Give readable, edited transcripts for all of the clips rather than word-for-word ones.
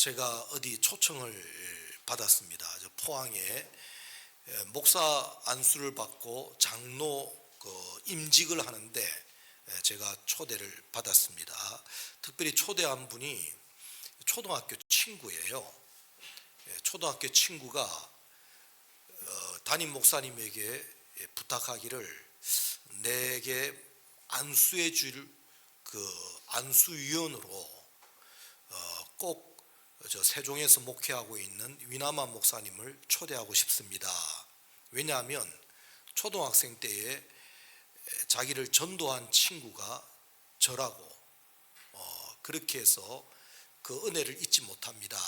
제가 어디 초청을 받았습니다. 포항에 목사 안수를 받고 장로 임직을 하는데 제가 초대를 받았습니다. 특별히 초대한 분이 초등학교 친구예요. 초등학교 친구가 담임 목사님에게 부탁하기를 내게 안수해 줄 안수위원으로 꼭 세종에서 목회하고 있는 위나만 목사님을 초대하고 싶습니다. 왜냐하면 초등학생 때에 자기를 전도한 친구가 저라고 그렇게 해서 그 은혜를 잊지 못합니다.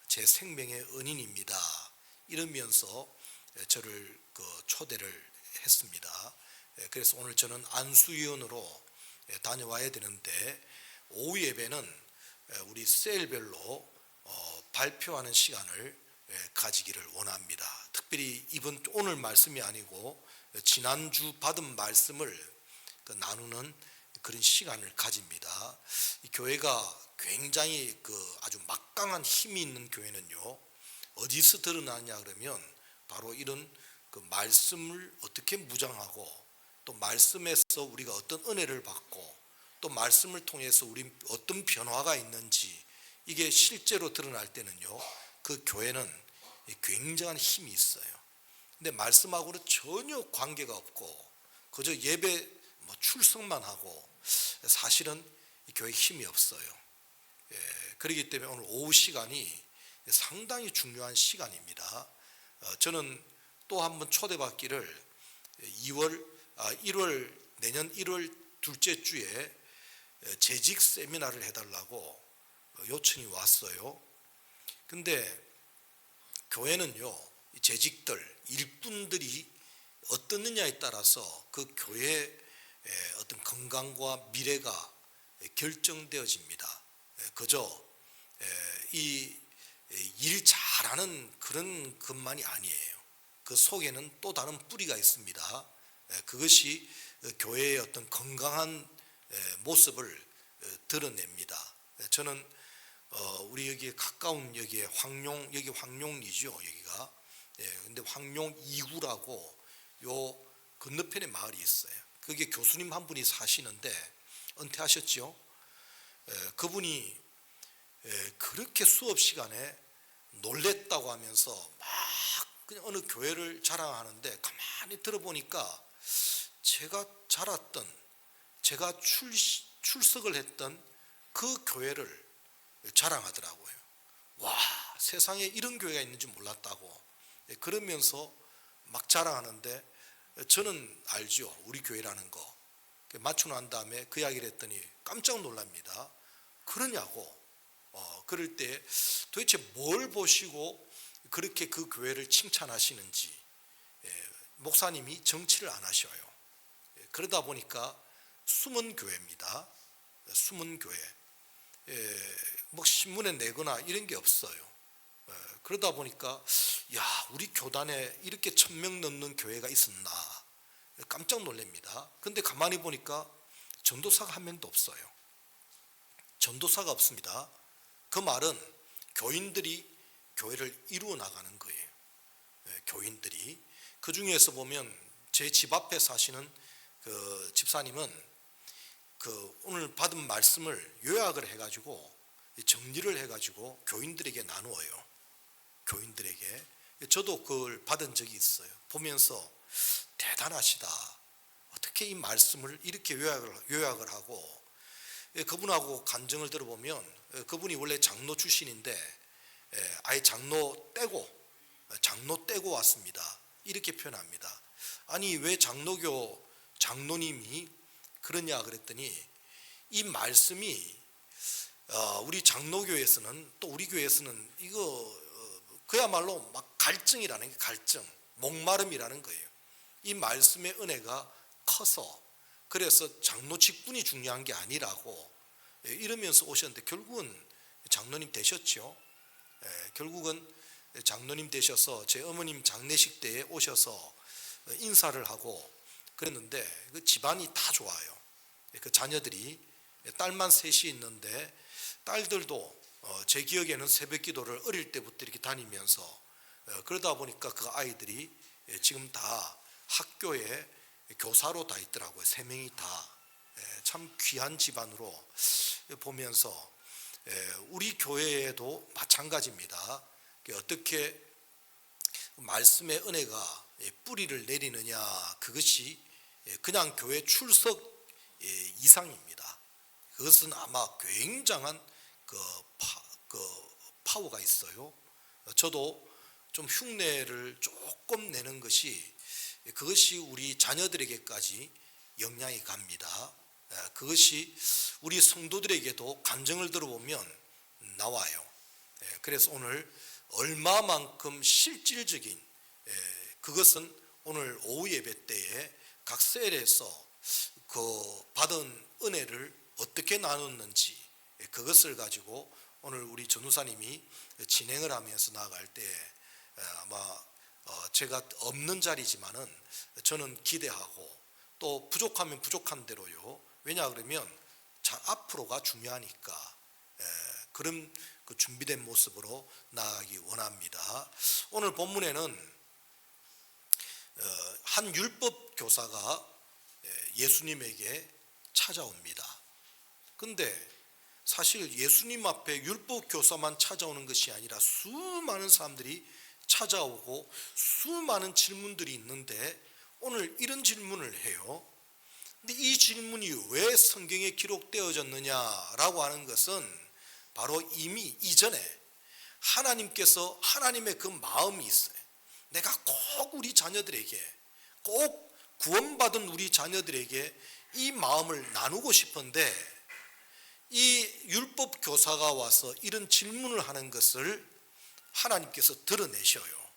제 생명의 은인입니다. 이러면서 저를 초대를 했습니다. 그래서 오늘 저는 안수위원으로 다녀와야 되는데 오후 예배는 우리 셀별로 발표하는 시간을 가지기를 원합니다. 특별히 오늘 말씀이 아니고 지난주 받은 말씀을 나누는 그런 시간을 가집니다. 이 교회가 굉장히 아주 막강한 힘이 있는 교회는요, 어디서 드러나냐 그러면 바로 이런 말씀을 어떻게 무장하고 또 말씀에서 우리가 어떤 은혜를 받고 또 말씀을 통해서 우리 어떤 변화가 있는지 이게 실제로 드러날 때는요, 그 교회는 굉장한 힘이 있어요. 근데 말씀하고는 전혀 관계가 없고 그저 예배 출석만 하고 사실은 이 교회에 힘이 없어요. 그렇기 때문에 오늘 오후 시간이 상당히 중요한 시간입니다. 저는 또 한 번 초대받기를 1월 내년 1월 둘째 주에 재직 세미나를 해달라고 요청이 왔어요. 근데 교회는요, 재직들, 일꾼들이 어떻느냐에 따라서 그 교회의 어떤 건강과 미래가 결정되어집니다. 그저 이 일 잘하는 그런 것만이 아니에요. 그 속에는 또 다른 뿌리가 있습니다. 그것이 교회의 어떤 건강한 모습을 드러냅니다. 저는 우리 여기에 가까운 여기 황룡리죠, 여기가. 근데 황룡 2구라고 요 건너편에 마을이 있어요. 거기에 교수님 한 분이 사시는데 은퇴하셨죠. 그분이 그렇게 수업 시간에 놀랬다고 하면서 막 그냥 어느 교회를 자랑하는데 가만히 들어보니까 제가 자랐던, 제가 출석을 했던 그 교회를 자랑하더라고요. 와, 세상에 이런 교회가 있는지 몰랐다고. 그러면서 막 자랑하는데 저는 알죠, 우리 교회라는 거. 맞추고 난 다음에 그 이야기를 했더니 깜짝 놀랍니다. 그러냐고. 그럴 때 도대체 뭘 보시고 그렇게 그 교회를 칭찬하시는지. 목사님이 정치를 안 하셔요. 그러다 보니까 숨은 교회입니다. 숨은 교회. 신문에 내거나 이런 게 없어요. 그러다 보니까 야, 우리 교단에 이렇게 1000명 넘는 교회가 있었나 깜짝 놀랍니다. 근데 가만히 보니까 전도사가 한 명도 없어요. 전도사가 없습니다. 그 말은 교인들이 교회를 이루어 나가는 거예요. 교인들이. 그 중에서 보면 제 집 앞에 사시는 그 집사님은 오늘 받은 말씀을 요약을 해가지고 정리를 해가지고 교인들에게 나누어요. 교인들에게. 저도 그걸 받은 적이 있어요. 보면서 대단하시다. 어떻게 이 말씀을 이렇게 요약을 하고. 그분하고 간증을 들어보면 그분이 원래 장로 출신인데 아예 장로 떼고 왔습니다. 이렇게 표현합니다. 아니, 왜 장로님이 그러냐 그랬더니 이 말씀이 우리 장로교에서는 또 우리 교회에서는 이거 그야말로 막 갈증이라는 게 갈증, 목마름이라는 거예요. 이 말씀의 은혜가 커서 그래서 장로 직분이 중요한 게 아니라고 이러면서 오셨는데 결국은 장로님 되셨죠. 결국은 장로님 되셔서 제 어머님 장례식 때에 오셔서 인사를 하고 그랬는데 그 집안이 다 좋아요. 그 자녀들이 딸만 셋이 있는데 딸들도 제 기억에는 새벽 기도를 어릴 때부터 이렇게 다니면서 그러다 보니까 그 아이들이 지금 다 학교에 교사로 다 있더라고요. 3명이 다. 참 귀한 집안으로 보면서 우리 교회에도 마찬가지입니다. 어떻게 말씀의 은혜가 뿌리를 내리느냐, 그것이 그냥 교회 출석 이상입니다. 그것은 아마 굉장한 그 파워가 있어요. 저도 좀 흉내를 조금 내는 것이, 그것이 우리 자녀들에게까지 영향이 갑니다. 그것이 우리 성도들에게도 간증을 들어보면 나와요. 그래서 오늘 얼마만큼 실질적인, 그것은 오늘 오후 예배 때에 각 셀에서 그 받은 은혜를 어떻게 나눴는지, 그것을 가지고 오늘 우리 전우사님이 진행을 하면서 나아갈 때 아마 제가 없는 자리지만은 저는 기대하고, 또 부족하면 부족한 대로요. 왜냐 그러면 앞으로가 중요하니까 그런 그 준비된 모습으로 나아가기 원합니다. 오늘 본문에는 한 율법 교사가 예수님에게 찾아옵니다. 근데 사실 예수님 앞에 율법 교사만 찾아오는 것이 아니라 수많은 사람들이 찾아오고 수많은 질문들이 있는데 오늘 이런 질문을 해요. 근데 이 질문이 왜 성경에 기록되어졌느냐라고 하는 것은 바로 이미 이전에 하나님께서, 하나님의 그 마음이 있어요. 내가 꼭 우리 자녀들에게, 꼭 구원받은 우리 자녀들에게 이 마음을 나누고 싶은데, 이 율법 교사가 와서 이런 질문을 하는 것을 하나님께서 드러내셔요.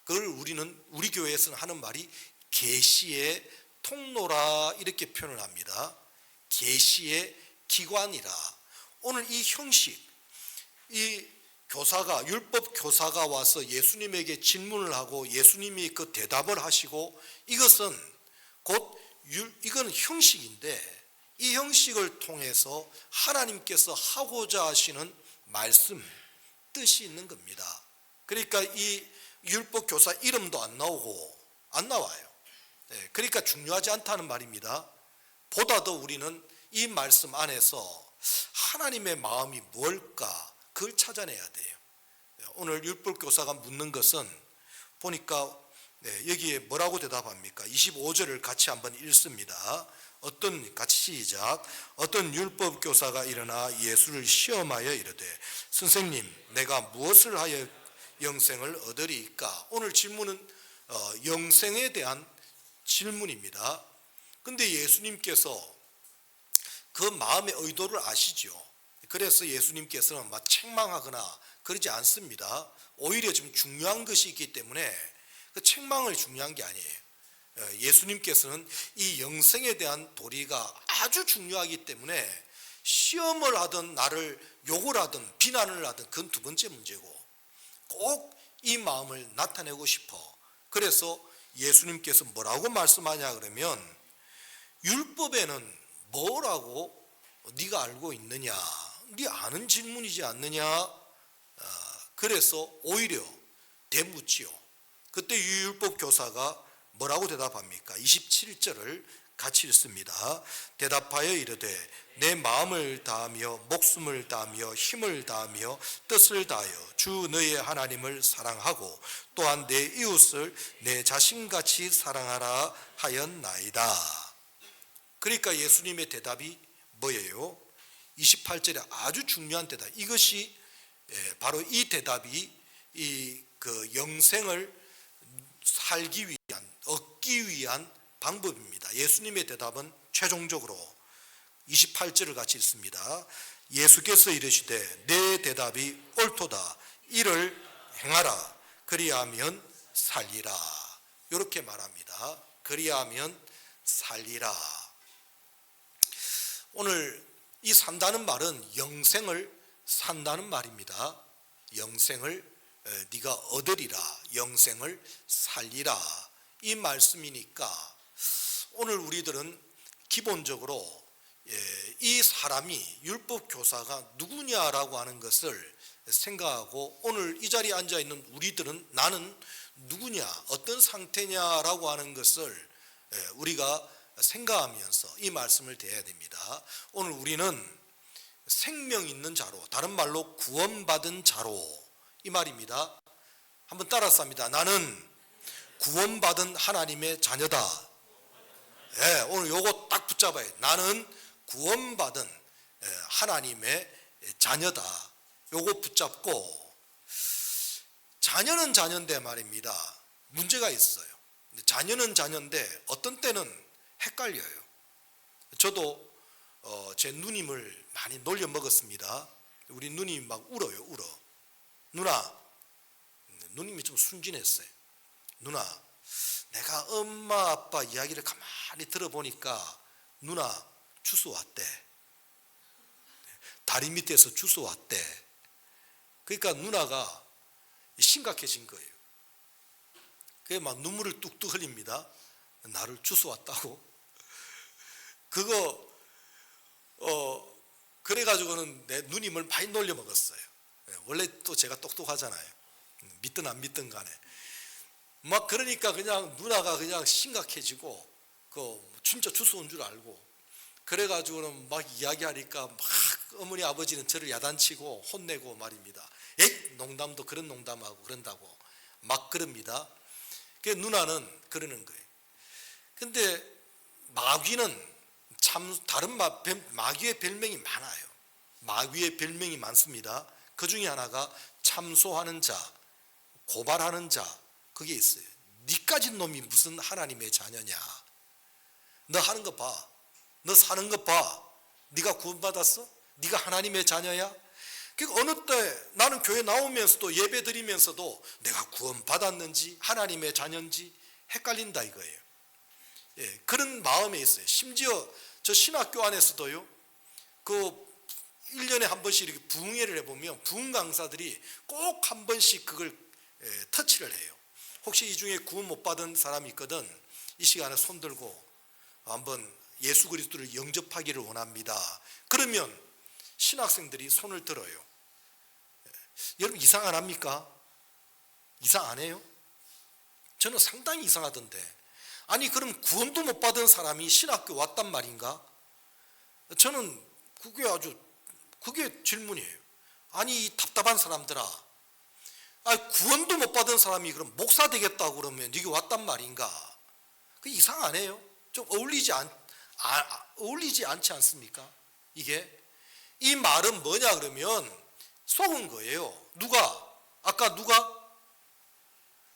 그걸 우리 교회에서는 하는 말이 계시의 통로라 이렇게 표현을 합니다. 계시의 기관이라. 오늘 이 형식, 이 교사가, 율법 교사가 와서 예수님에게 질문을 하고 예수님이 그 대답을 하시고, 이것은 이건 형식인데, 이 형식을 통해서 하나님께서 하고자 하시는 말씀, 뜻이 있는 겁니다. 그러니까 이 율법 교사 이름도 안 나와요. 그러니까 중요하지 않다는 말입니다. 보다 더 우리는 이 말씀 안에서 하나님의 마음이 뭘까, 그걸 찾아내야 돼요. 오늘 율법 교사가 묻는 것은 보니까 여기에 뭐라고 대답합니까? 25절을 같이 한번 읽습니다. 같이 시작. 어떤 율법 교사가 일어나 예수를 시험하여 이르되, 선생님, 내가 무엇을 하여 영생을 얻으리이까? 오늘 질문은 영생에 대한 질문입니다. 근데 예수님께서 그 마음의 의도를 아시죠. 그래서 예수님께서는 막 책망하거나 그러지 않습니다. 오히려 좀 중요한 것이 있기 때문에 그 책망을 중요한 게 아니에요. 예수님께서는 이 영생에 대한 도리가 아주 중요하기 때문에 시험을 하든 나를 욕을 하든 비난을 하든 그건 두 번째 문제고, 꼭 이 마음을 나타내고 싶어. 그래서 예수님께서 뭐라고 말씀하냐 그러면, 율법에는 뭐라고 네가 알고 있느냐, 네 아는 질문이지 않느냐. 그래서 오히려 대묻지요. 그때 이 율법 교사가 뭐라고 대답합니까? 27절을 같이 읽습니다. 대답하여 이르되, 내 마음을 다하며 목숨을 다하며 힘을 다하며 뜻을 다하여 주 너의 하나님을 사랑하고 또한 내 이웃을 내 자신같이 사랑하라 하였나이다. 그러니까 예수님의 대답이 뭐예요? 28절에 아주 중요한 대답. 이것이 바로 이 대답이 그 영생을 살기 위한, 얻기 위한 방법입니다. 예수님의 대답은 최종적으로 28절을 같이 읽습니다. 예수께서 이르시되, 내 대답이 옳도다. 이를 행하라. 그리하면 살리라. 이렇게 말합니다. 그리하면 살리라. 오늘 이 산다는 말은 영생을 산다는 말입니다. 영생을 네가 얻으리라. 영생을 살리라. 이 말씀이니까 오늘 우리들은 기본적으로 이 사람이 율법 교사가 누구냐라고 하는 것을 생각하고 오늘 이 자리에 앉아 있는 우리들은 나는 누구냐, 어떤 상태냐라고 하는 것을 우리가 생각하면서 이 말씀을 드려야 됩니다. 오늘 우리는 생명 있는 자로, 다른 말로 구원받은 자로, 이 말입니다. 한번 따라서 합니다. 나는 구원받은 하나님의 자녀다. 오늘 요거 딱 붙잡아야 돼. 나는 구원받은 하나님의 자녀다. 요거 붙잡고, 자녀는 자녀인데 말입니다, 문제가 있어요. 자녀는 자녀인데 어떤 때는 헷갈려요. 저도 제 누님을 많이 놀려 먹었습니다. 우리 누님이 막 울어요. 울어. 누나, 누님이 좀 순진했어요. 누나, 내가 엄마 아빠 이야기를 가만히 들어보니까 누나 주소 왔대. 다리 밑에서 주소 왔대. 그러니까 누나가 심각해진 거예요. 그게 막 눈물을 뚝뚝 흘립니다. 나를 주워 왔다고. 그거 그래가지고는 내 누님을 많이 놀려 먹었어요. 원래 또 제가 똑똑하잖아요. 믿든 안 믿든 간에. 막 그러니까 그냥 누나가 그냥 심각해지고 진짜 주워 온 줄 알고, 그래가지고는 막 이야기하니까 막 어머니 아버지는 저를 야단치고 혼내고 말입니다. 에이, 농담도 그런 농담하고 그런다고 막 그럽니다. 그 누나는 그러는 거예요. 근데 마귀는 참 다른 마귀의 별명이 많아요. 마귀의 별명이 많습니다. 그 중에 하나가 참소하는 자, 고발하는 자, 그게 있어요. 니까진 놈이 무슨 하나님의 자녀냐. 너 하는 거 봐. 너 사는 거 봐. 네가 구원받았어? 네가 하나님의 자녀야? 그러니까 어느 때 나는 교회 나오면서도 예배 드리면서도 내가 구원받았는지 하나님의 자녀인지 헷갈린다 이거예요. 그런 마음에 있어요. 심지어 저 신학교 안에서도요, 1년에 한 번씩 이렇게 부흥회를 해보면 부흥 강사들이 꼭 한 번씩 그걸 터치를 해요. 혹시 이 중에 구원 못 받은 사람이 있거든, 이 시간에 손 들고 한번 예수 그리스도를 영접하기를 원합니다. 그러면 신학생들이 손을 들어요. 여러분 이상 안 합니까? 이상 안 해요? 저는 상당히 이상하던데. 아니 그럼 구원도 못 받은 사람이 신학교 왔단 말인가? 저는 그게 질문이에요. 아니 이 답답한 사람들아, 아니 구원도 못 받은 사람이 그럼 목사 되겠다고 그러면 이게 왔단 말인가? 그 이상 안 해요? 좀 어울리지 않지 않습니까? 이게 이 말은 뭐냐 그러면 속은 거예요. 아까 누가?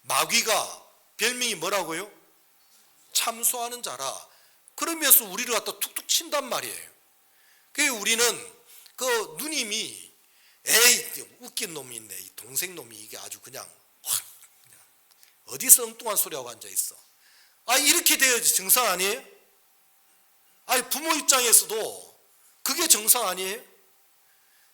마귀가 별명이 뭐라고요? 참소하는 자라. 그러면서 우리를 갖다 툭툭 친단 말이에요. 그래서 우리는 그 누님이 에이 웃긴 놈이 있네, 이 동생 놈이 이게 아주 그냥 어디서 엉뚱한 소리하고 앉아 있어. 이렇게 되어야지 정상 아니에요? 부모 입장에서도 그게 정상 아니에요?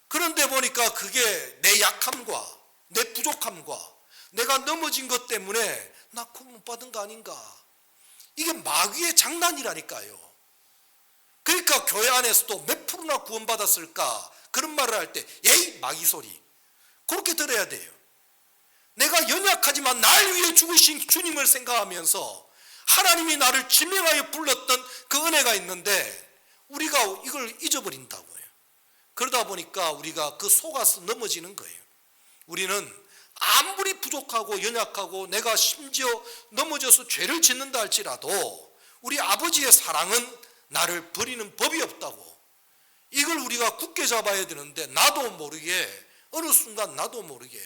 그런데 보니까 그게 내 약함과 내 부족함과 내가 넘어진 것 때문에 나 구원 못 받은 거 아닌가. 이게 마귀의 장난이라니까요. 그러니까 교회 안에서도 몇 프로나 구원받았을까 그런 말을 할 때 에이 마귀 소리, 그렇게 들어야 돼요. 내가 연약하지만 날 위해 죽으신 주님을 생각하면서 하나님이 나를 지명하여 불렀던 그 은혜가 있는데 우리가 이걸 잊어버린다고요. 그러다 보니까 우리가 그 속아서 넘어지는 거예요. 우리는 아무리 부족하고 연약하고 내가 심지어 넘어져서 죄를 짓는다 할지라도 우리 아버지의 사랑은 나를 버리는 법이 없다고, 이걸 우리가 굳게 잡아야 되는데 나도 모르게 어느 순간 나도 모르게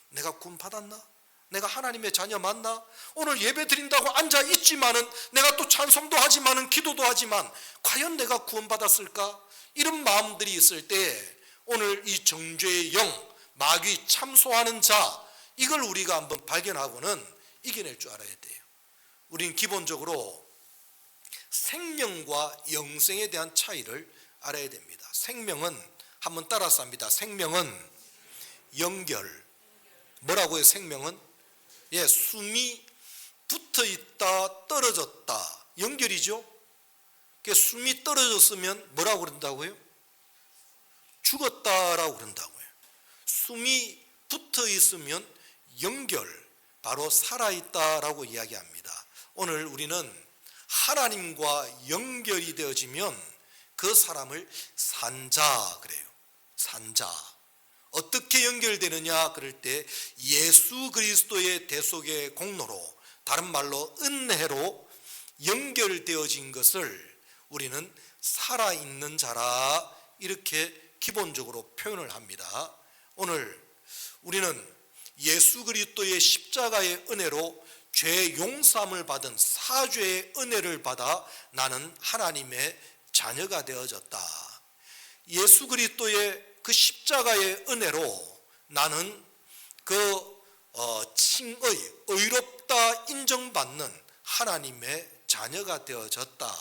내가 구원 받았나? 내가 하나님의 자녀 맞나? 오늘 예배 드린다고 앉아 있지만은 내가 또 찬송도 하지만은 기도도 하지만 과연 내가 구원 받았을까? 이런 마음들이 있을 때 오늘 이 정죄의 영, 마귀 참소하는 자, 이걸 우리가 한번 발견하고는 이겨낼 줄 알아야 돼요. 우리는 기본적으로 생명과 영생에 대한 차이를 알아야 됩니다. 생명은 한번 따라서 합니다. 생명은 연결. 뭐라고요? 생명은 숨이 붙어 있다 떨어졌다 연결이죠. 숨이 떨어졌으면 뭐라고 그런다고요? 죽었다라고 그런다고요. 숨이 붙어 있으면 연결, 바로 살아있다라고 이야기합니다. 오늘 우리는 하나님과 연결이 되어지면 그 사람을 산자 그래요. 산자. 어떻게 연결되느냐 그럴 때 예수 그리스도의 대속의 공로로, 다른 말로 은혜로 연결되어진 것을 우리는 살아있는 자라 이렇게 기본적으로 표현을 합니다. 오늘 우리는 예수 그리스도의 십자가의 은혜로 죄 용서함을 받은 사죄의 은혜를 받아 나는 하나님의 자녀가 되어졌다. 예수 그리스도의 그 십자가의 은혜로 나는 그 칭의, 의롭다 인정받는 하나님의 자녀가 되어졌다.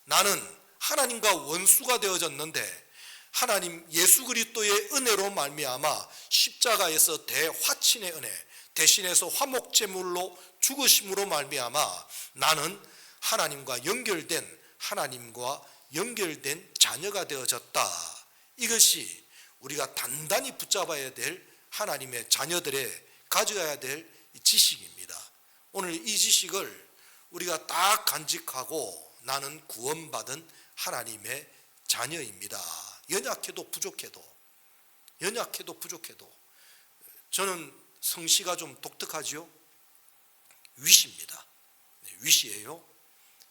나는 하나님과 원수가 되어졌는데 하나님 예수 그리스도의 은혜로 말미암아 십자가에서 대화친의 은혜, 대신해서 화목제물로 죽으심으로 말미암아 나는 하나님과 연결된 자녀가 되어졌다. 이것이 우리가 단단히 붙잡아야 될 하나님의 자녀들의 가져야 될 지식입니다. 오늘 이 지식을 우리가 딱 간직하고 나는 구원받은 하나님의 자녀입니다. 연약해도 부족해도 저는 성씨가 좀 독특하지요. 위시입니다. 위시예요.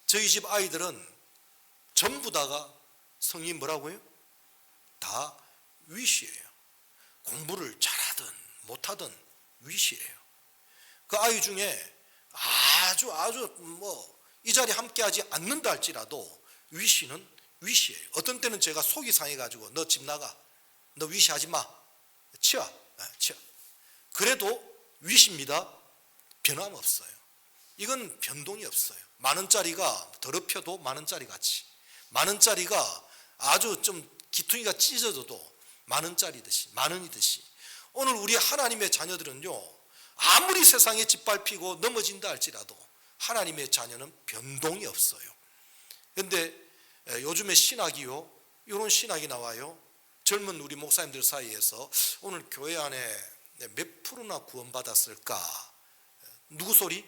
저희 집 아이들은 전부 다가 성이 뭐라고요? 다 위시예요. 공부를 잘하든 못하든 위시예요. 그 아이 중에 아주 이 자리에 함께하지 않는다 할지라도 위시는 위시예요. 어떤 때는 제가 속이 상해가지고 너 집 나가, 너 위시하지 마, 치워. 그래도 위시입니다. 변함없어요. 이건 변동이 없어요. 만 원짜리가 더럽혀도 만 원짜리 같이, 만 원짜리가 아주 좀 기퉁이가 찢어져도 만 원짜리듯이, 만 원이듯이 오늘 우리 하나님의 자녀들은요, 아무리 세상에 짓밟히고 넘어진다 할지라도 하나님의 자녀는 변동이 없어요. 그런데 요즘에 신학이요, 이런 신학이 나와요. 젊은 우리 목사님들 사이에서 오늘 교회 안에 몇 프로나 구원받았을까? 누구 소리?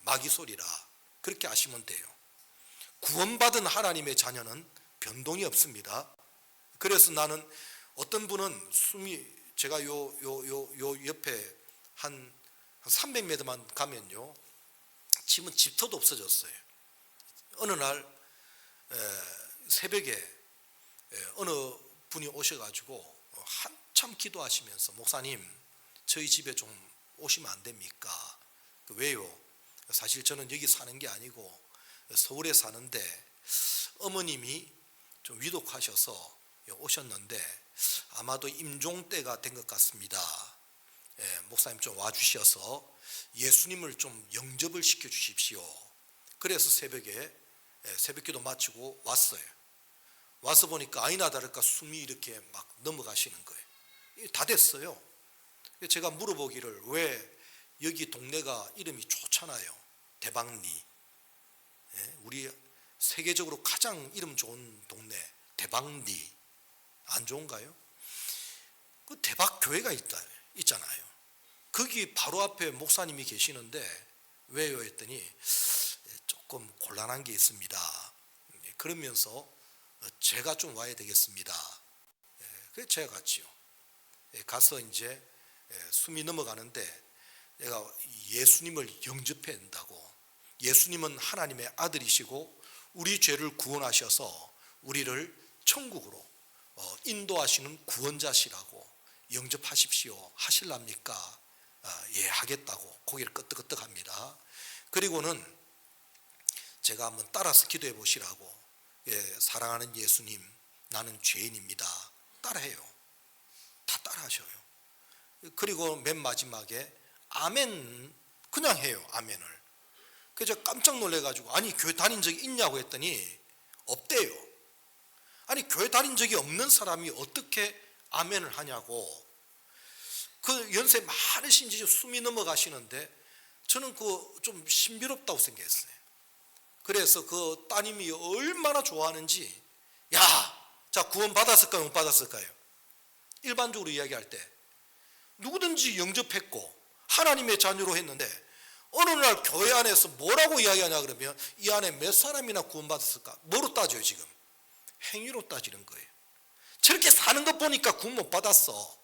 마귀 소리라. 그렇게 아시면 돼요. 구원받은 하나님의 자녀는 변동이 없습니다. 그래서 나는 어떤 분은 숨이, 제가 요 옆에 한 300m만 가면요, 집은 집터도 없어졌어요. 어느 날 새벽에 어느 분이 오셔가지고 한참 기도하시면서 목사님 저희 집에 좀 오시면 안 됩니까? 왜요? 사실 저는 여기 사는 게 아니고 서울에 사는데 어머님이 좀 위독하셔서 오셨는데 아마도 임종 때가 된 것 같습니다. 목사님 좀 와주셔서 예수님을 좀 영접을 시켜 주십시오. 그래서 새벽에 새벽기도 마치고 왔어요. 와서 보니까 아니나 다를까 숨이 이렇게 막 넘어가시는 거예요. 다 됐어요. 제가 물어보기를 왜 여기 동네가 이름이 좋잖아요. 대박리. 우리 세계적으로 가장 이름 좋은 동네 대박리. 안 좋은가요? 그 대박교회가 있잖아요. 거기 바로 앞에 목사님이 계시는데 왜요 했더니 조금 곤란한 게 있습니다. 그러면서 제가 좀 와야 되겠습니다. 그래서 제가 갔지요. 가서 이제 숨이 넘어가는데 내가 예수님을 영접해야 된다고. 예수님은 하나님의 아들이시고 우리 죄를 구원하셔서 우리를 천국으로 인도하시는 구원자시라고 영접하십시오. 하실랍니까? 예, 하겠다고 고개를 끄덕끄덕 합니다. 그리고는 제가 한번 따라서 기도해 보시라고. 사랑하는 예수님, 나는 죄인입니다. 따라해요. 다 따라하셔요. 그리고 맨 마지막에 아멘 그냥 해요. 아멘을. 그래서 깜짝 놀래가지고 아니 교회 다닌 적이 있냐고 했더니 없대요. 아니 교회 다닌 적이 없는 사람이 어떻게 아멘을 하냐고. 그 연세 많으신 지 숨이 넘어가시는데 저는 그 좀 신비롭다고 생각했어요. 그래서 그 따님이 얼마나 좋아하는지, 야, 자, 구원 받았을까요? 못 받았을까요? 일반적으로 이야기할 때 누구든지 영접했고 하나님의 자녀로 했는데 어느 날 교회 안에서 뭐라고 이야기하냐 그러면 이 안에 몇 사람이나 구원받았을까? 뭐로 따져요 지금? 행위로 따지는 거예요. 저렇게 사는 것 보니까 구원 못 받았어.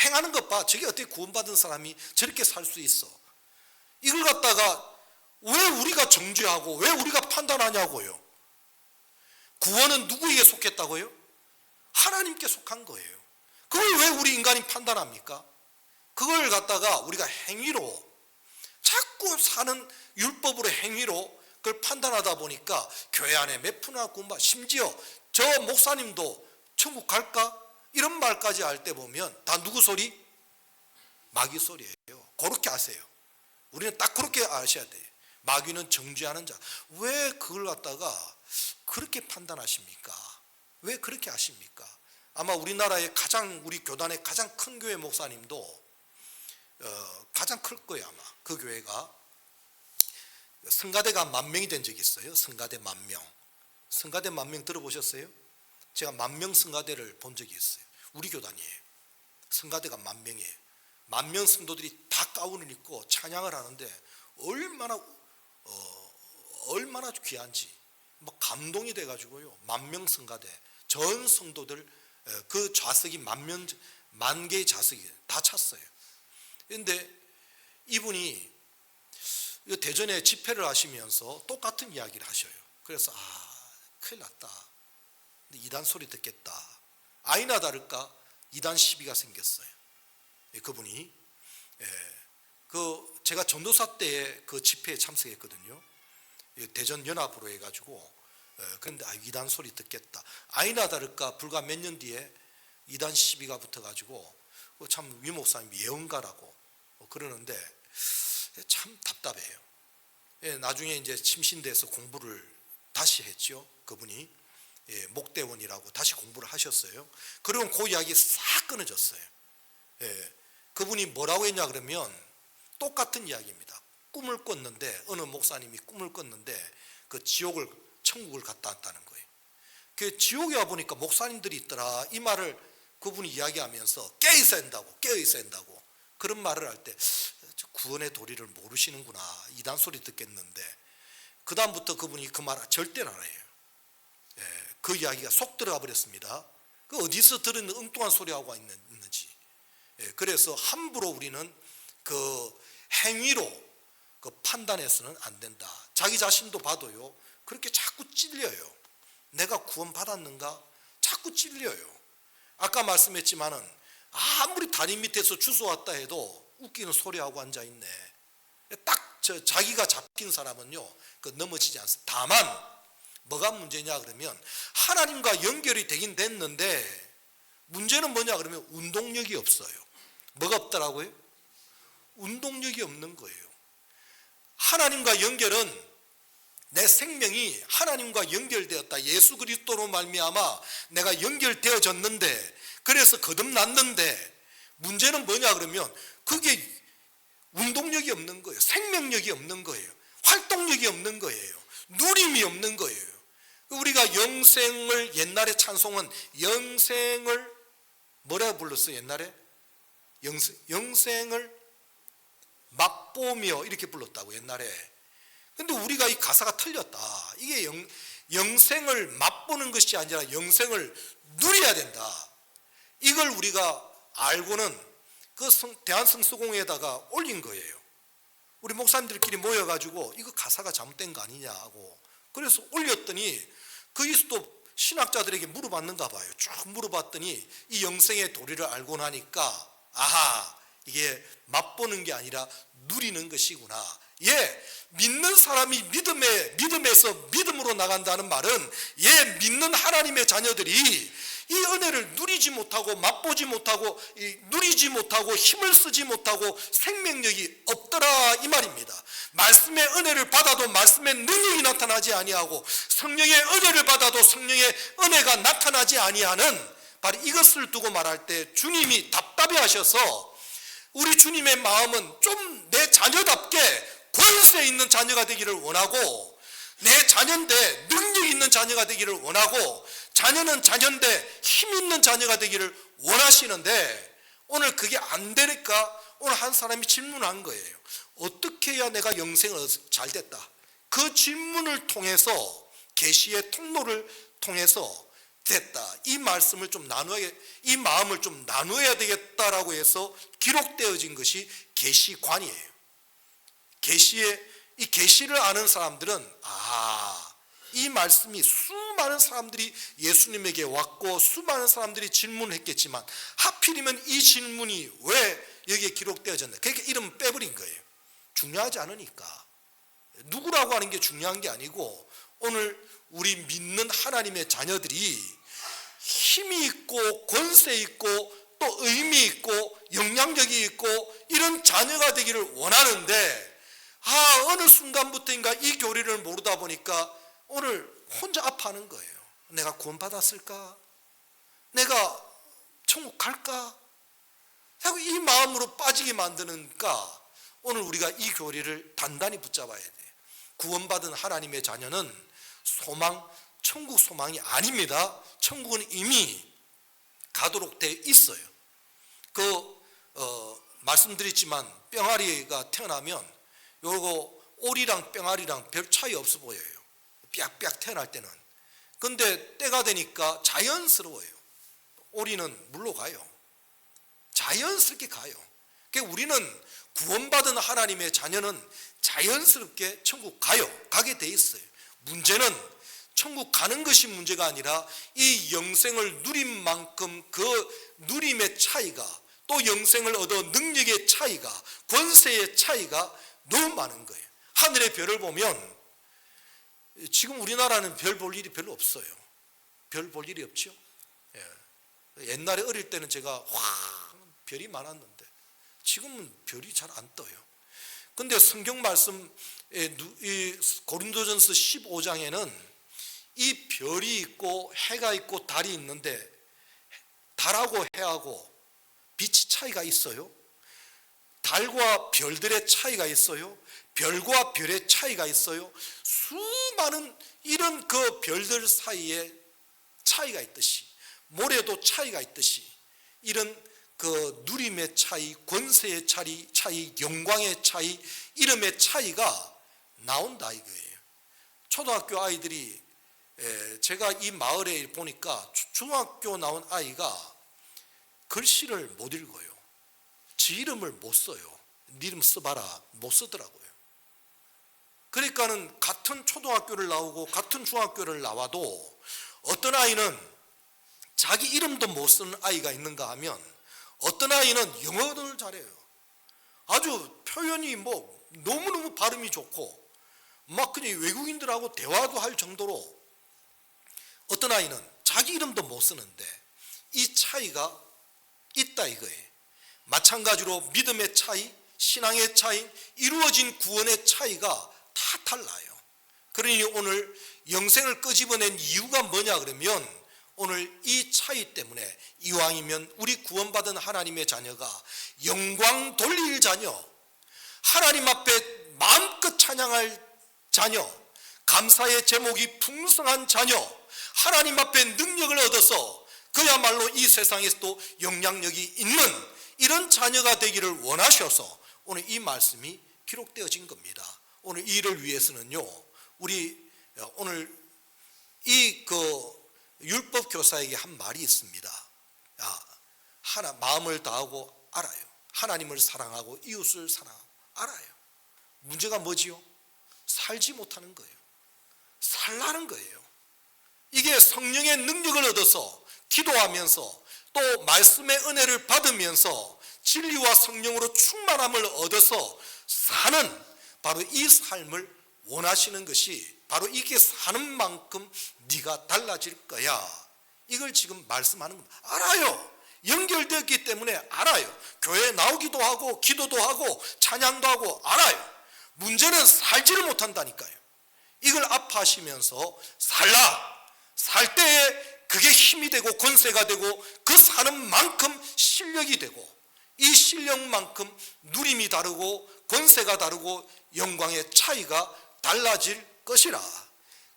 행하는 것 봐. 저게 어떻게 구원받은 사람이 저렇게 살 수 있어. 이걸 갖다가 왜 우리가 정죄하고 왜 우리가 판단하냐고요. 구원은 누구에게 속했다고요? 하나님께 속한 거예요. 그걸 왜 우리 인간이 판단합니까? 그걸 갖다가 우리가 행위로 자꾸 사는 율법으로 행위로 그걸 판단하다 보니까 교회 안에 몇 푼이나 구원받아, 심지어 저 목사님도 천국 갈까? 이런 말까지 할 때 보면 다 누구 소리? 마귀 소리예요. 그렇게 아세요. 우리는 딱 그렇게 아셔야 돼요. 마귀는 정죄하는 자. 왜 그걸 갖다가 그렇게 판단하십니까? 왜 그렇게 하십니까? 아마 우리나라의 우리 교단의 가장 큰 교회 목사님도 가장 클 거예요. 아마 그 교회가 성가대가 10,000명이 된 적이 있어요. 성가대 10,000명. 성가대 10,000명 들어보셨어요? 제가 10,000명 성가대를 본 적이 있어요. 우리 교단이에요. 성가대가 10,000명이에요. 10,000명 성도들이 다 가운을 입고 찬양을 하는데 얼마나 귀한지 막 감동이 돼가지고요. 10,000명 성가대 전 성도들 그 좌석이 10,000개의 좌석이 다 찼어요. 그런데 이분이 대전에 집회를 하시면서 똑같은 이야기를 하셔요. 그래서 큰일 났다. 이단 소리 듣겠다. 아니나 다를까 이단 시비가 생겼어요. 그분이 제가 전도사 때에 그 집회에 참석했거든요. 대전 연합으로 해가지고 그런데 이단 소리 듣겠다. 아니나 다를까 불과 몇 년 뒤에 이단 시비가 붙어가지고 참 위 목사님이 예언가라고 그러는데 참 답답해요. 나중에 이제 침신돼서 공부를 다시 했죠. 그분이 목대원이라고 다시 공부를 하셨어요. 그러면 그 이야기 싹 끊어졌어요. 그분이 뭐라고 했냐 그러면 똑같은 이야기입니다. 꿈을 꿨는데 어느 목사님이 꿈을 꿨는데 그 천국을 갔다 왔다는 거예요. 그 지옥에 와 보니까 목사님들이 있더라. 이 말을 그분이 이야기하면서 깨어 있어야 한다고 그런 말을 할 때 구원의 도리를 모르시는구나. 이단 소리 듣겠는데 그 다음부터 그분이 그 말 절대는 안 해요. 그 이야기가 속 들어가 버렸습니다. 그 어디서 들은 엉뚱한 소리하고 있는지. 그래서 함부로 우리는 그 행위로 그 판단해서는 안 된다. 자기 자신도 봐도요. 그렇게 자꾸 찔려요. 내가 구원 받았는가? 자꾸 찔려요. 아까 말씀했지만은 아무리 다리 밑에서 주워왔다 해도 웃기는 소리하고 앉아있네. 딱 자기가 잡힌 사람은요. 그 넘어지지 않습니다. 다만 뭐가 문제냐 그러면 하나님과 연결이 되긴 됐는데 문제는 뭐냐 그러면 운동력이 없어요. 뭐가 없더라고요? 운동력이 없는 거예요. 하나님과 연결은 내 생명이 하나님과 연결되었다. 예수 그리스도로 말미암아 내가 연결되어졌는데 그래서 거듭났는데 문제는 뭐냐 그러면 그게 운동력이 없는 거예요. 생명력이 없는 거예요. 활동력이 없는 거예요. 누림이 없는 거예요. 우리가 영생을 옛날에 찬송은 영생을 뭐라고 불렀어요? 옛날에 영생을 맛보며 이렇게 불렀다고 옛날에. 근데 우리가 이 가사가 틀렸다. 이게 영생을 맛보는 것이 아니라 영생을 누려야 된다. 이걸 우리가 알고는 그 대한성서공회에다가 올린 거예요. 우리 목사님들끼리 모여가지고 이거 가사가 잘못된 거 아니냐고. 그래서 올렸더니 그리스도 신학자들에게 물어봤는가 봐요. 쭉 물어봤더니 이 영생의 도리를 알고 나니까 아하, 이게 맛보는 게 아니라 누리는 것이구나. 믿는 사람이 믿음에서 믿음으로 나간다는 말은 믿는 하나님의 자녀들이 이 은혜를 누리지 못하고 맛보지 못하고 누리지 못하고 힘을 쓰지 못하고 생명력이 없더라 이 말입니다. 말씀의 은혜를 받아도 말씀의 능력이 나타나지 아니하고 성령의 은혜를 받아도 성령의 은혜가 나타나지 아니하는 바로 이것을 두고 말할 때 주님이 답답해 하셔서 우리 주님의 마음은 좀 내 자녀답게 권세 있는 자녀가 되기를 원하고 내 자녀인데 능력 있는 자녀가 되기를 원하고, 자녀는 자녀인데 힘 있는 자녀가 되기를 원하시는데, 오늘 그게 안 되니까 오늘 한 사람이 질문한 거예요. 어떻게 해야 내가 영생을 잘 됐다? 그 질문을 통해서, 계시의 통로를 통해서 됐다, 이 말씀을 좀 나눠야, 이 마음을 좀 나눠야 되겠다라고 해서 기록되어진 것이 계시관이에요. 이 계시를 아는 사람들은 이 말씀이, 수많은 사람들이 예수님에게 왔고 수많은 사람들이 질문을 했겠지만 하필이면 이 질문이 왜 여기에 기록되어졌나, 그러니까 이름 빼버린 거예요. 중요하지 않으니까. 누구라고 하는 게 중요한 게 아니고, 오늘 우리 믿는 하나님의 자녀들이 힘이 있고 권세 있고 또 의미 있고 영향력이 있고 이런 자녀가 되기를 원하는데, 어느 순간부터인가 이 교리를 모르다 보니까 오늘 혼자 아파하는 거예요. 내가 구원받았을까? 내가 천국 갈까? 자꾸 이 마음으로 빠지게 만드니까 오늘 우리가 이 교리를 단단히 붙잡아야 돼요. 구원받은 하나님의 자녀는 천국 소망이 아닙니다. 천국은 이미 가도록 되어 있어요. 말씀드렸지만 뿅아리가 태어나면 요거 오리랑 뿅아리랑 별 차이 없어 보여요. 삐약삐약 태어날 때는. 근데 때가 되니까 자연스러워요. 오리는 물로 가요. 자연스럽게 가요. 그러니까 우리는 구원받은 하나님의 자녀는 자연스럽게 천국 가게 돼 있어요. 문제는 천국 가는 것이 문제가 아니라 이 영생을 누린 만큼 그 누림의 차이가, 또 영생을 얻어 능력의 차이가, 권세의 차이가 너무 많은 거예요. 하늘의 별을 보면 지금 우리나라는 별 볼 일이 별로 없어요. 별 볼 일이 없죠. 옛날에 어릴 때는 제가 별이 많았는데 지금은 별이 잘 안 떠요. 근데 성경 말씀 고린도전서 15장에는 이 별이 있고 해가 있고 달이 있는데, 달하고 해하고 빛이 차이가 있어요. 달과 별들의 차이가 있어요. 별과 별의 차이가 있어요. 수많은 이런 그 별들 사이에 차이가 있듯이, 모래도 차이가 있듯이, 이런 그 누림의 차이, 권세의 차이, 영광의 차이, 이름의 차이가 나온다 이거예요. 초등학교 아이들이, 제가 이 마을에 보니까 중학교 나온 아이가 글씨를 못 읽어요. 지 이름을 못 써요. 네 이름 써봐라, 못 쓰더라고요. 그러니까는 같은 초등학교를 나오고 같은 중학교를 나와도 어떤 아이는 자기 이름도 못 쓰는 아이가 있는가 하면, 어떤 아이는 영어를 잘해요. 아주 표현이 너무너무 발음이 좋고 막 그냥 외국인들하고 대화도 할 정도로, 어떤 아이는 자기 이름도 못 쓰는데 이 차이가 있다 이거예요. 마찬가지로 믿음의 차이, 신앙의 차이, 이루어진 구원의 차이가 다 달라요. 그러니 오늘 영생을 끄집어낸 이유가 뭐냐 그러면, 오늘 이 차이 때문에 이왕이면 우리 구원받은 하나님의 자녀가 영광 돌릴 자녀, 하나님 앞에 마음껏 찬양할 자녀, 감사의 제목이 풍성한 자녀, 하나님 앞에 능력을 얻어서 그야말로 이 세상에서도 영향력이 있는 이런 자녀가 되기를 원하셔서 오늘 이 말씀이 기록되어진 겁니다. 오늘 이 일을 위해서는요, 우리 오늘 이 율법 교사에게 한 말이 있습니다. 마음을 다하고 알아요. 하나님을 사랑하고 이웃을 사랑하고 알아요. 문제가 뭐지요? 살지 못하는 거예요. 살라는 거예요. 이게 성령의 능력을 얻어서 기도하면서 또 말씀의 은혜를 받으면서 진리와 성령으로 충만함을 얻어서 사는 바로 이 삶을 원하시는 것이, 바로 이게 사는 만큼 네가 달라질 거야, 이걸 지금 말씀하는 겁니다. 알아요. 연결되었기 때문에 알아요. 교회에 나오기도 하고 기도도 하고 찬양도 하고 알아요. 문제는 살지를 못한다니까요. 이걸 아파하시면서 살 때에 그게 힘이 되고 권세가 되고 그 사는 만큼 실력이 되고, 이 실력만큼 누림이 다르고 권세가 다르고 영광의 차이가 달라질 것이라.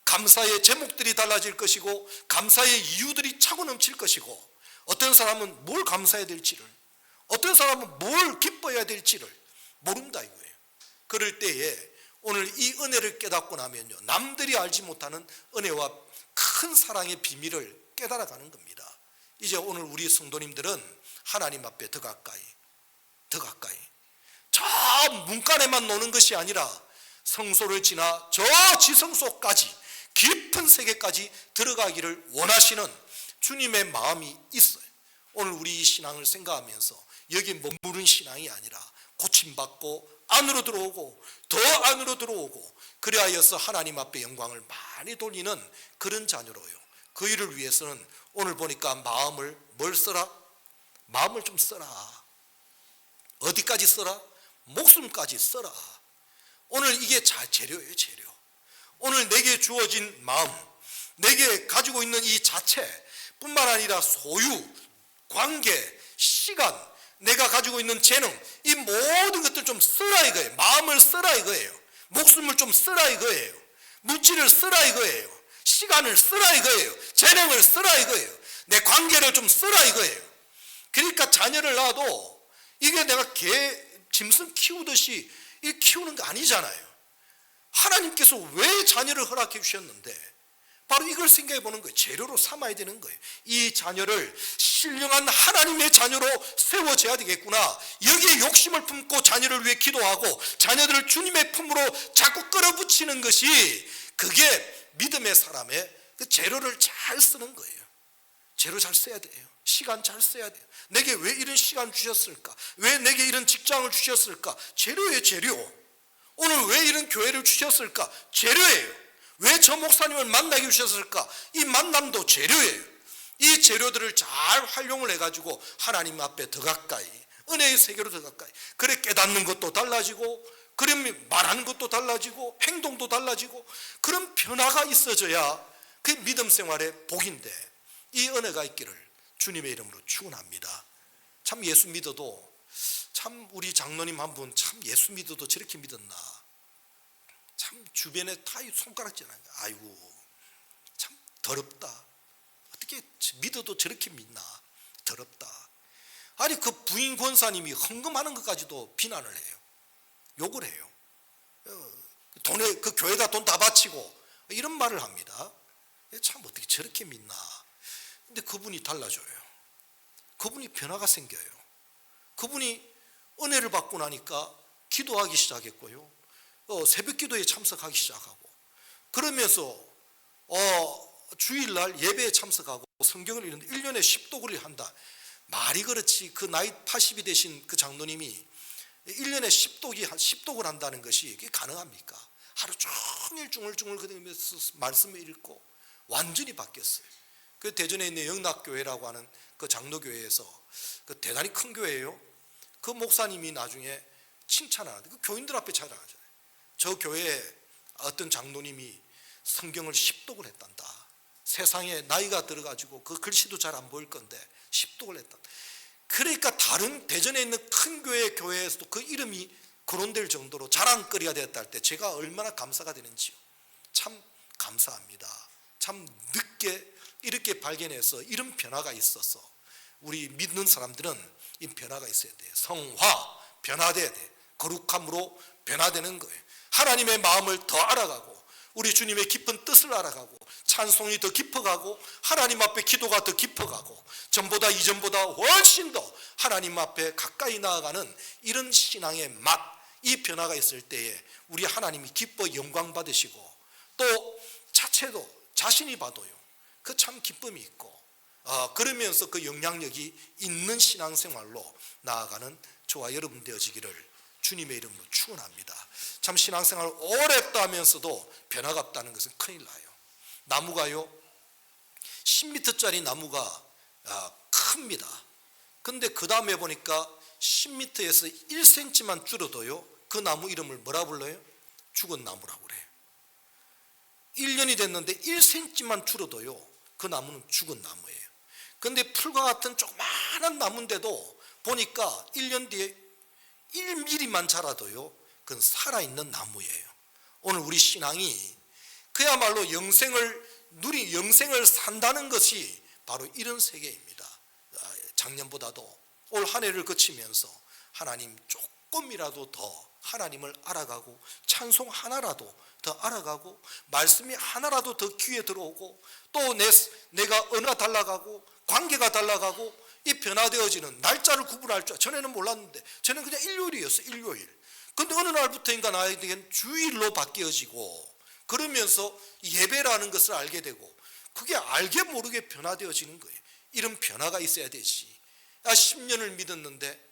감사의 제목들이 달라질 것이고 감사의 이유들이 차고 넘칠 것이고 어떤 사람은 뭘 감사해야 될지를, 어떤 사람은 뭘 기뻐해야 될지를 모른다 이거예요. 그럴 때에 오늘 이 은혜를 깨닫고 나면요, 남들이 알지 못하는 은혜와 큰 사랑의 비밀을 깨달아가는 겁니다. 이제 오늘 우리 성도님들은 하나님 앞에 더 가까이 저 문간에만 노는 것이 아니라 성소를 지나 저 지성소까지 깊은 세계까지 들어가기를 원하시는 주님의 마음이 있어요. 오늘 우리 이 신앙을 생각하면서 여기 머무른 신앙이 아니라 고침받고 안으로 들어오고 더 안으로 들어오고 그리하여서 하나님 앞에 영광을 많이 돌리는 그런 자녀로요. 그 일을 위해서는 오늘 보니까 마음을 뭘 써라? 마음을 좀 써라. 어디까지 써라? 목숨까지 써라. 오늘 이게 재료예요, 재료. 오늘 내게 주어진 마음, 내게 가지고 있는 이 자체뿐만 아니라 소유, 관계, 시간, 내가 가지고 있는 재능, 이 모든 것들 좀 쓰라 이거예요. 마음을 쓰라 이거예요. 목숨을 좀 쓰라 이거예요. 물질을 쓰라 이거예요. 시간을 쓰라 이거예요. 재능을 쓰라 이거예요. 내 관계를 좀 쓰라 이거예요. 그러니까 자녀를 낳아도 이게 내가 짐승 키우듯이 이 키우는 거 아니잖아요. 하나님께서 왜 자녀를 허락해 주셨는데 바로 이걸 생각해 보는 거예요. 재료로 삼아야 되는 거예요. 이 자녀를 신령한 하나님의 자녀로 세워져야 되겠구나. 여기에 욕심을 품고 자녀를 위해 기도하고 자녀들을 주님의 품으로 자꾸 끌어붙이는 것이 그게 믿음의 사람의 그 재료를 잘 쓰는 거예요. 재료 잘 써야 돼요. 시간 잘 써야 돼요. 내게 왜 이런 시간 주셨을까? 왜 내게 이런 직장을 주셨을까? 재료예요, 재료. 오늘 왜 이런 교회를 주셨을까? 재료예요. 왜 저 목사님을 만나게 주셨을까? 이 만남도 재료예요. 이 재료들을 잘 활용을 해가지고 하나님 앞에 더 가까이, 은혜의 세계로 더 가까이. 그래 깨닫는 것도 달라지고, 그럼 말하는 것도 달라지고, 행동도 달라지고, 그런 변화가 있어져야 그 믿음 생활의 복인데 이 은혜가 있기를 주님의 이름으로 축원합니다. 참 예수 믿어도, 참 우리 장로님 한 분 참 예수 믿어도 저렇게 믿었나. 참 주변에 다 손가락질하는 거야. 아이고 참 더럽다. 어떻게 믿어도 저렇게 믿나. 더럽다. 아니 그 부인 권사님이 헌금하는 것까지도 비난을 해요. 욕을 해요. 돈에 그 교회다 돈 다 바치고 이런 말을 합니다. 참 어떻게 저렇게 믿나. 근데 그분이 달라져요. 그분이 변화가 생겨요. 그분이 은혜를 받고 나니까 기도하기 시작했고요. 새벽 기도에 참석하기 시작하고 그러면서 주일날 예배에 참석하고 성경을 읽는데 1년에 10독을 한다. 말이 그렇지 그 나이 80이 되신 그 장로님이 1년에 10독을 한다는 것이 이게 가능합니까? 하루 종일 중얼중얼 거리면서 말씀을 읽고 완전히 바뀌었어요. 그 대전에 있는 영락교회라고 하는 그 장로교회에서 그 대단히 큰 교회예요. 그 목사님이 나중에 칭찬하는데 그 교인들 앞에 자랑하잖아요. 저 교회에 어떤 장로님이 성경을 10독을 했단다. 세상에 나이가 들어가지고 그 글씨도 잘 안 보일 건데 10독을 했다. 그러니까 다른 대전에 있는 큰 교회에서도 그 이름이 거론될 정도로 자랑거리가 되었다 할 때 제가 얼마나 감사가 되는지요. 참 감사합니다. 참 늦게 이렇게 발견해서 이런 변화가 있어서 우리 믿는 사람들은 이 변화가 있어야 돼요. 성화, 변화돼야 돼. 거룩함으로 변화되는 거예요. 하나님의 마음을 더 알아가고 우리 주님의 깊은 뜻을 알아가고 찬송이 더 깊어가고 하나님 앞에 기도가 더 깊어가고 전보다 이전보다 훨씬 더 하나님 앞에 가까이 나아가는 이런 신앙의 맛, 이 변화가 있을 때에 우리 하나님이 기뻐 영광 받으시고 또 자체도 자신이 봐도요 그 참 기쁨이 있고 그러면서 그 영향력이 있는 신앙생활로 나아가는 저와 여러분 되어지기를 주님의 이름으로 축원합니다. 참 신앙생활을 오래 했다 하면서도 변화가 없다는 것은 큰일 나요. 나무가요 10m짜리 나무가 큽니다. 근데 그 다음에 보니까 10m에서 1cm만 줄어도요 그 나무 이름을 뭐라 불러요? 죽은 나무라고 그래요. 1년이 됐는데 1cm만 줄어도요 그 나무는 죽은 나무예요. 근데 풀과 같은 조그마한 나무인데도 보니까 1년 뒤에 1mm만 자라도요 그건 살아있는 나무예요. 오늘 우리 신앙이 그야말로 영생을 산다는 것이 바로 이런 세계입니다. 작년보다도 올 한 해를 거치면서 하나님 조금이라도 더 하나님을 알아가고 찬송 하나라도 더 알아가고 말씀이 하나라도 더 귀에 들어오고 또 내가 언어가 달라가고 관계가 달라가고 이 변화되어지는 날짜를 구분할 줄 전에는 몰랐는데 저는 그냥 일요일이었어요. 일요일. 근데 어느 날부터인가 나에겐 주일로 바뀌어지고 그러면서 예배라는 것을 알게 되고 그게 알게 모르게 변화되어지는 거예요. 이런 변화가 있어야 되지. 10년을 믿었는데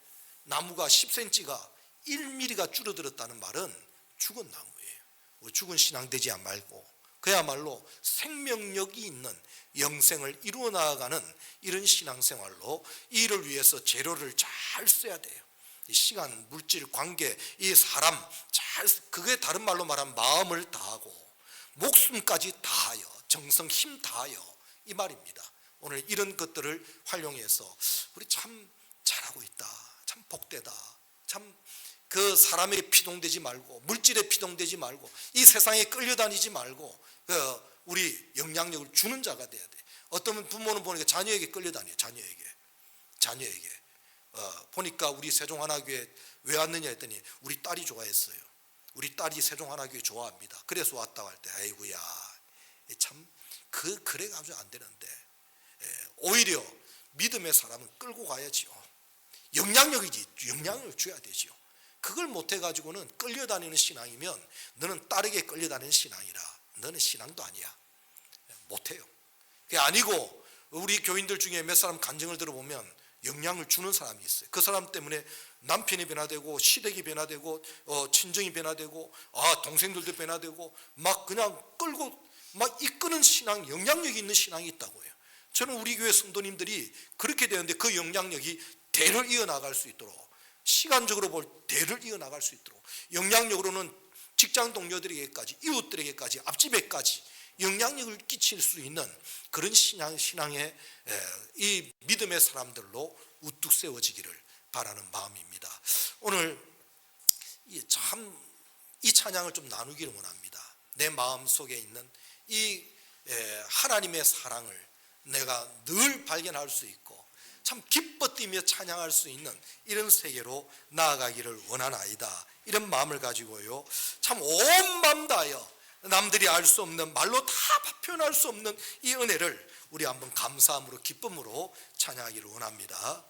나무가 10cm가 1mm가 줄어들었다는 말은 죽은 나무예요. 우리 죽은 신앙 되지 말고 그야말로 생명력이 있는 영생을 이루어 나아가는 이런 신앙생활로 이 일을 위해서 재료를 잘 써야 돼요. 시간, 물질, 관계, 이 사람 잘 그게 다른 말로 말하면 마음을 다하고 목숨까지 다하여 정성 힘 다하여 이 말입니다. 오늘 이런 것들을 활용해서 우리 참 잘하고 있다. 참 복되다. 참 그 사람에 피동되지 말고 물질에 피동되지 말고 이 세상에 끌려다니지 말고 우리 영향력을 주는 자가 돼야 돼. 어떤 부모는 보니까 자녀에게 끌려다녀요. 자녀에게 보니까 우리 세종하나교회 왜 왔느냐 했더니 우리 딸이 좋아했어요. 우리 딸이 세종하나교회 좋아합니다. 그래서 왔다고 할 때 아이고야 참 그래가지고 안 되는데 오히려 믿음의 사람은 끌고 가야지요. 영향력을 줘야 되지요. 그걸 못해가지고는 끌려다니는 신앙이면 너는 딸에게 끌려다니는 신앙이라 너는 신앙도 아니야. 못해요. 그게 아니고 우리 교인들 중에 몇 사람 간증을 들어보면 영향을 주는 사람이 있어요. 그 사람 때문에 남편이 변화되고 시댁이 변화되고 친정이 변화되고 동생들도 변화되고 막 그냥 끌고 막 이끄는 신앙, 영향력이 있는 신앙이 있다고 해요. 저는 우리 교회 성도님들이 그렇게 되는데 그 영향력이 대를 이어나갈 수 있도록 시간적으로 볼 대를 이어나갈 수 있도록 영향력으로는 직장 동료들에게까지 이웃들에게까지 앞집에까지 영향력을 끼칠 수 있는 그런 신앙의 이 믿음의 사람들로 우뚝 세워지기를 바라는 마음입니다. 오늘 참 이 찬양을 좀 나누기를 원합니다. 내 마음 속에 있는 이 하나님의 사랑을 내가 늘 발견할 수 있고 참 기뻐 뛰며 찬양할 수 있는 이런 세계로 나아가기를 원하나이다. 이런 마음을 가지고요. 참 온 마음 다하여 남들이 알 수 없는 말로 다 표현할 수 없는 이 은혜를 우리 한번 감사함으로 기쁨으로 찬양하기를 원합니다.